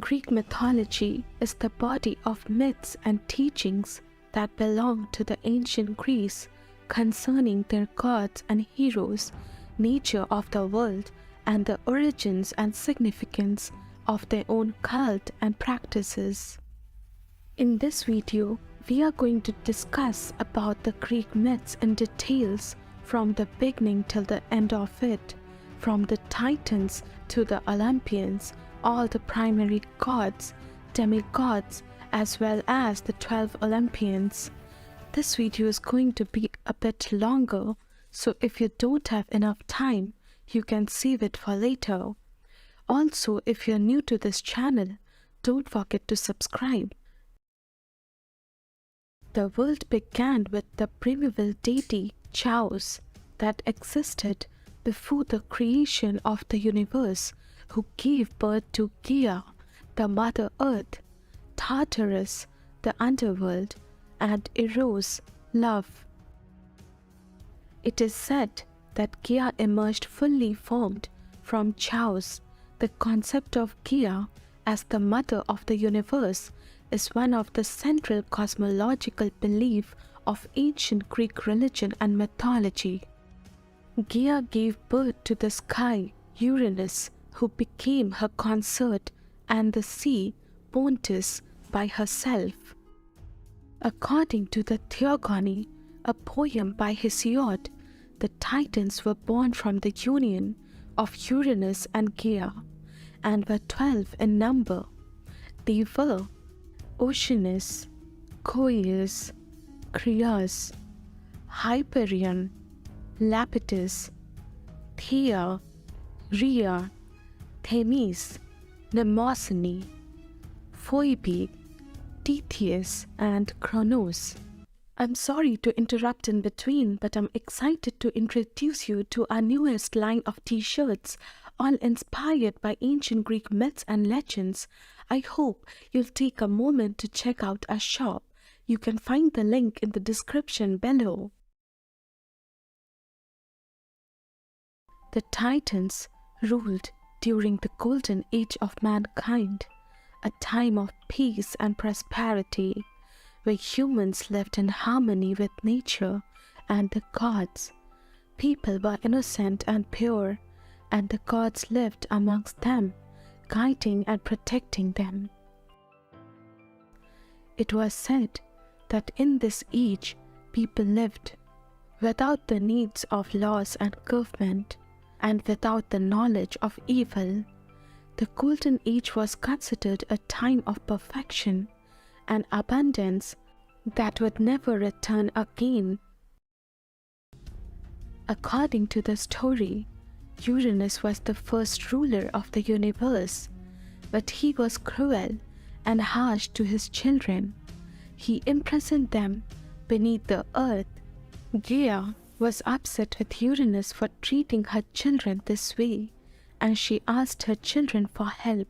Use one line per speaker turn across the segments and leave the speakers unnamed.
Greek mythology is the body of myths and teachings that belong to the ancient Greece concerning their gods and heroes, nature of the world, and the origins and significance of their own cult and practices. In this video, we are going to discuss about the Greek myths in details from the beginning till the end of it, from the Titans to the Olympians, all the primary gods, demigods, as well as the 12 Olympians. This video is going to be a bit longer, so if you don't have enough time, you can save it for later. Also, if you're new to this channel, don't forget to subscribe. The world began with the primeval deity Zeus that existed before the creation of the universe, who gave birth to Gaia, the Mother Earth, Tartarus, the underworld, and Eros, love. It is said that Gaia emerged fully formed from Zeus. The concept of Gaia as the mother of the universe is one of the central cosmological beliefs of ancient Greek religion and mythology. Gaia gave birth to the sky, Uranus, who became her consort, and the sea, Pontus, by herself. According to the Theogony, a poem by Hesiod, the Titans were born from the union of Uranus and Gaia, and were 12 in number. They were Oceanus, Coeus, Crius, Hyperion, Lapidus, Thea, Rhea, Themis, Mnemosyne, Phoebe, Theseus, and Cronus. I'm sorry to interrupt in between, but I'm excited to introduce you to our newest line of t-shirts, all inspired by ancient Greek myths and legends. I hope you'll take a moment to check out our shop. You can find the link in the description below. The Titans ruled during the golden age of mankind, a time of peace and prosperity, where humans lived in harmony with nature and the gods. People were innocent and pure, and the gods lived amongst them, guiding and protecting them. It was said that in this age people lived without the needs of laws and government, and without the knowledge of evil. The Golden Age was considered a time of perfection and abundance that would never return again. According to the story, Uranus was the first ruler of the universe, but he was cruel and harsh to his children. He imprisoned them beneath the earth. Gaia was upset with Uranus for treating her children this way, and she asked her children for help.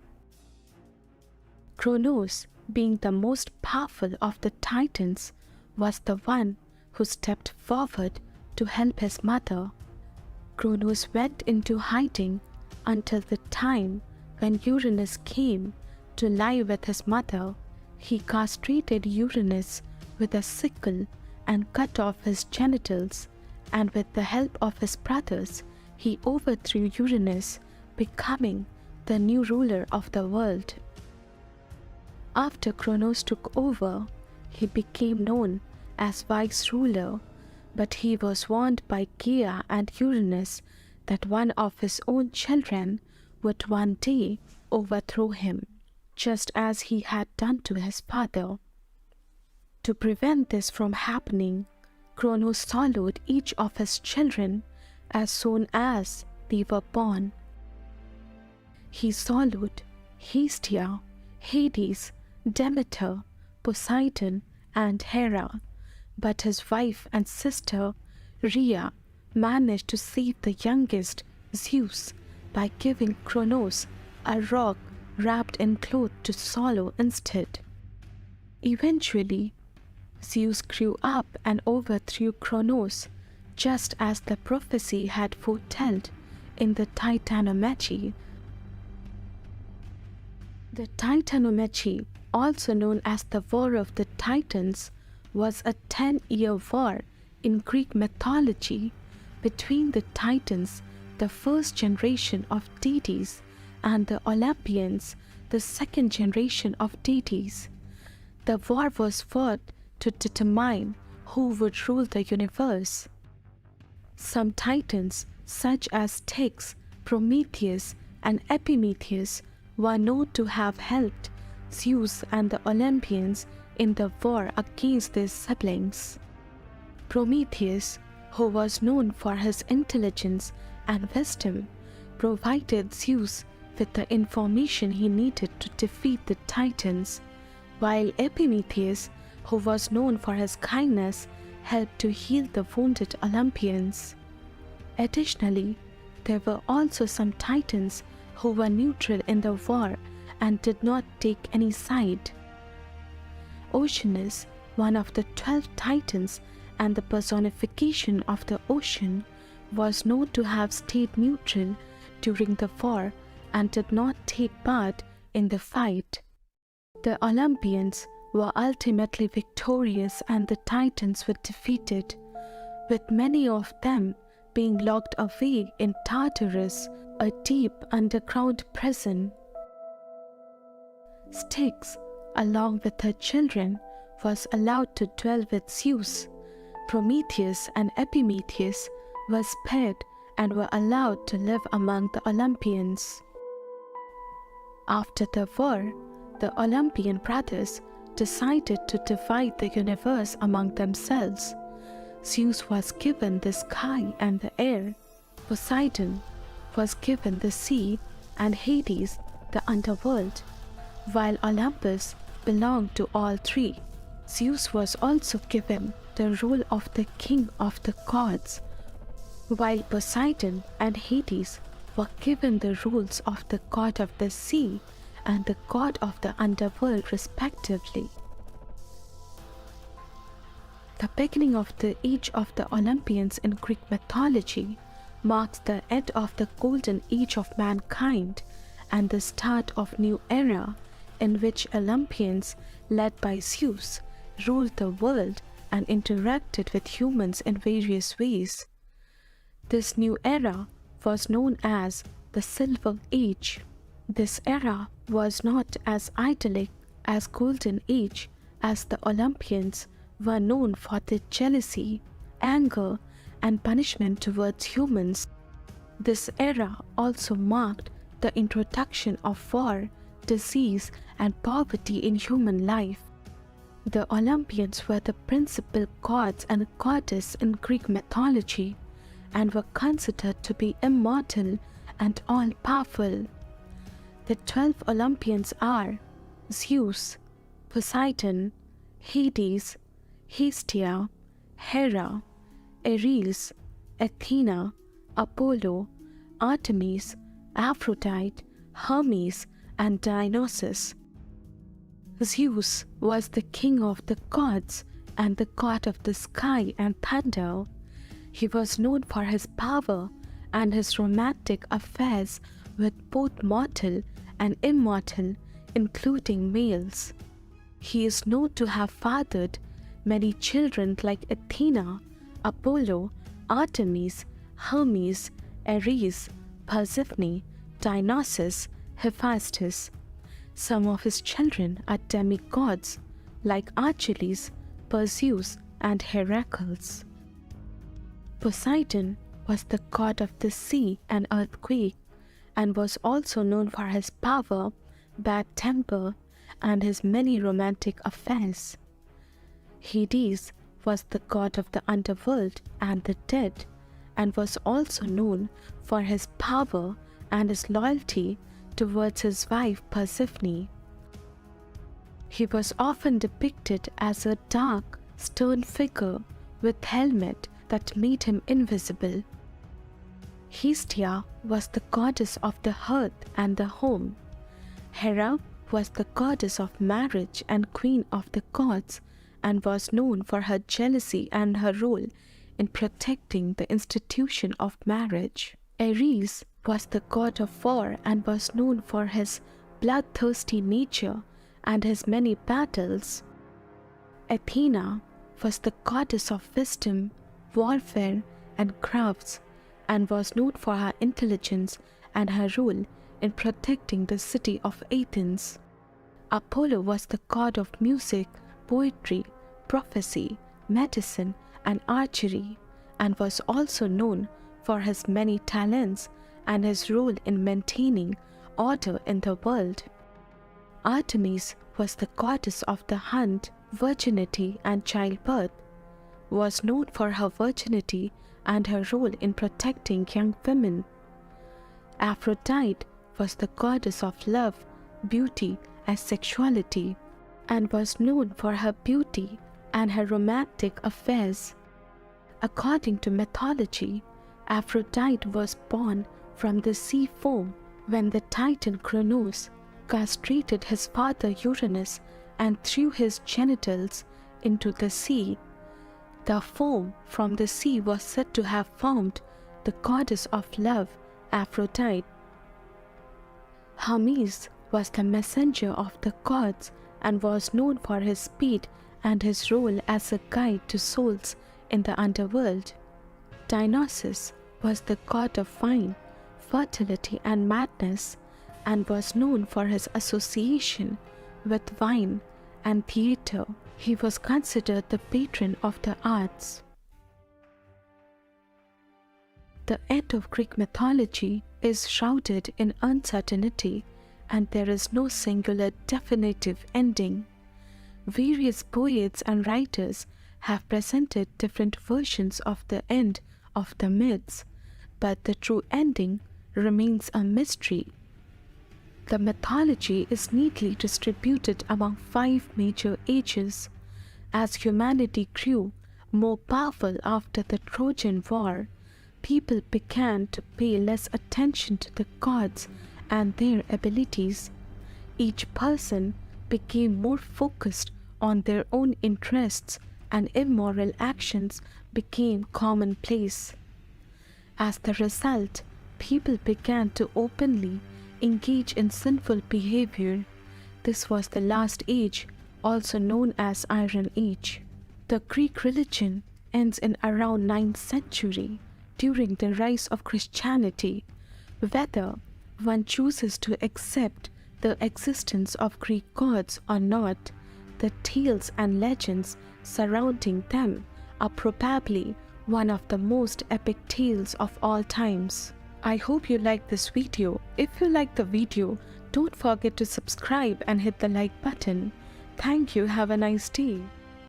Cronus, being the most powerful of the Titans, was the one who stepped forward to help his mother. Cronus went into hiding until the time when Uranus came to lie with his mother. He castrated Uranus with a sickle and cut off his genitals, and with the help of his brothers, he overthrew Uranus, becoming the new ruler of the world. After Cronus took over, he became known as vice ruler, but he was warned by Gaia and Uranus that one of his own children would one day overthrow him, just as he had done to his father. To prevent this from happening, Cronus swallowed each of his children as soon as they were born. He swallowed Hestia, Hades, Demeter, Poseidon, and Hera, but his wife and sister Rhea managed to save the youngest, Zeus, by giving Cronus a rock wrapped in cloth to swallow instead. Eventually, Zeus grew up and overthrew Cronus, just as the prophecy had foretold in the Titanomachy. The Titanomachi, also known as the War of the Titans, was a 10-year war in Greek mythology between the Titans, the first generation of deities, and the Olympians, the second generation of deities. The war was fought to determine who would rule the universe. Some Titans, such as Styx, Prometheus, and Epimetheus, were known to have helped Zeus and the Olympians in the war against their siblings. Prometheus, who was known for his intelligence and wisdom, provided Zeus with the information he needed to defeat the Titans, while Epimetheus, who was known for his kindness, helped to heal the wounded Olympians. Additionally, there were also some Titans who were neutral in the war and did not take any side. Oceanus, one of the 12 Titans and the personification of the ocean, was known to have stayed neutral during the war and did not take part in the fight. The Olympians were ultimately victorious and the Titans were defeated, with many of them being locked away in Tartarus, a deep underground prison. Styx, along with her children, was allowed to dwell with Zeus. Prometheus and Epimetheus were spared and were allowed to live among the Olympians. After the war, the Olympian brothers decided to divide the universe among themselves. Zeus was given the sky and the air, Poseidon was given the sea, and Hades the underworld, while Olympus belonged to all three. Zeus was also given the role of the king of the gods, while Poseidon and Hades were given the roles of the god of the sea and the god of the underworld respectively. The beginning of the age of the Olympians in Greek mythology marks the end of the golden age of mankind and the start of new era in which Olympians, led by Zeus, ruled the world and interacted with humans in various ways. This new era was known as the Silver Age. This era was not as idyllic as Golden Age, as the Olympians were known for their jealousy, anger, and punishment towards humans. This era also marked the introduction of war, disease, and poverty in human life. The Olympians were the principal gods and goddesses in Greek mythology and were considered to be immortal and all-powerful. The 12 Olympians are Zeus, Poseidon, Hades, Hestia, Hera, Ares, Athena, Apollo, Artemis, Aphrodite, Hermes, and Dionysus. Zeus was the king of the gods and the god of the sky and thunder. He was known for his power and his romantic affairs with both mortal and immortal, including males. He is known to have fathered many children like Athena, Apollo, Artemis, Hermes, Ares, Persephone, Dionysus, Hephaestus. Some of his children are demigods like Achilles, Perseus, and Heracles. Poseidon was the god of the sea and earthquake and was also known for his power, bad temper, and his many romantic affairs. Hades was the god of the underworld and the dead and was also known for his power and his loyalty towards his wife Persephone. He was often depicted as a dark, stern figure with helmet that made him invisible. Hestia was the goddess of the hearth and the home. Hera was the goddess of marriage and queen of the gods and was known for her jealousy and her role in protecting the institution of marriage. Ares was the god of war and was known for his bloodthirsty nature and his many battles. Athena was the goddess of wisdom, warfare, and crafts, and was known for her intelligence and her role in protecting the city of Athens. Apollo was the god of music, poetry, prophecy, medicine, and archery, and was also known for his many talents and his role in maintaining order in the world. Artemis was the goddess of the hunt, virginity, and childbirth, was known for her virginity and her role in protecting young women. Aphrodite was the goddess of love, beauty, and sexuality, and was known for her beauty and her romantic affairs. According to mythology, Aphrodite was born from the sea foam when the Titan Cronus castrated his father Uranus and threw his genitals into the sea. The foam from the sea was said to have formed the goddess of love, Aphrodite. Hermes was the messenger of the gods and was known for his speed and his role as a guide to souls in the underworld. Dionysus was the god of wine, fertility, and madness, and was known for his association with wine and theatre. He was considered the patron of the arts. The end of Greek mythology is shrouded in uncertainty, and there is no singular definitive ending. Various poets and writers have presented different versions of the end of the myths, but the true ending remains a mystery. The mythology is neatly distributed among 5 major ages. As humanity grew more powerful after the Trojan War, people began to pay less attention to the gods and their abilities. Each person became more focused on their own interests, and immoral actions became commonplace. As the result, people began to openly engage in sinful behavior. This was the last age, also known as Iron Age. The Greek religion ends in around 9th century during the rise of Christianity. Whether one chooses to accept the existence of Greek gods or not, the tales and legends surrounding them are probably one of the most epic tales of all times. I hope you liked this video. If you liked the video, don't forget to subscribe and hit the like button. Thank you. Have a nice day.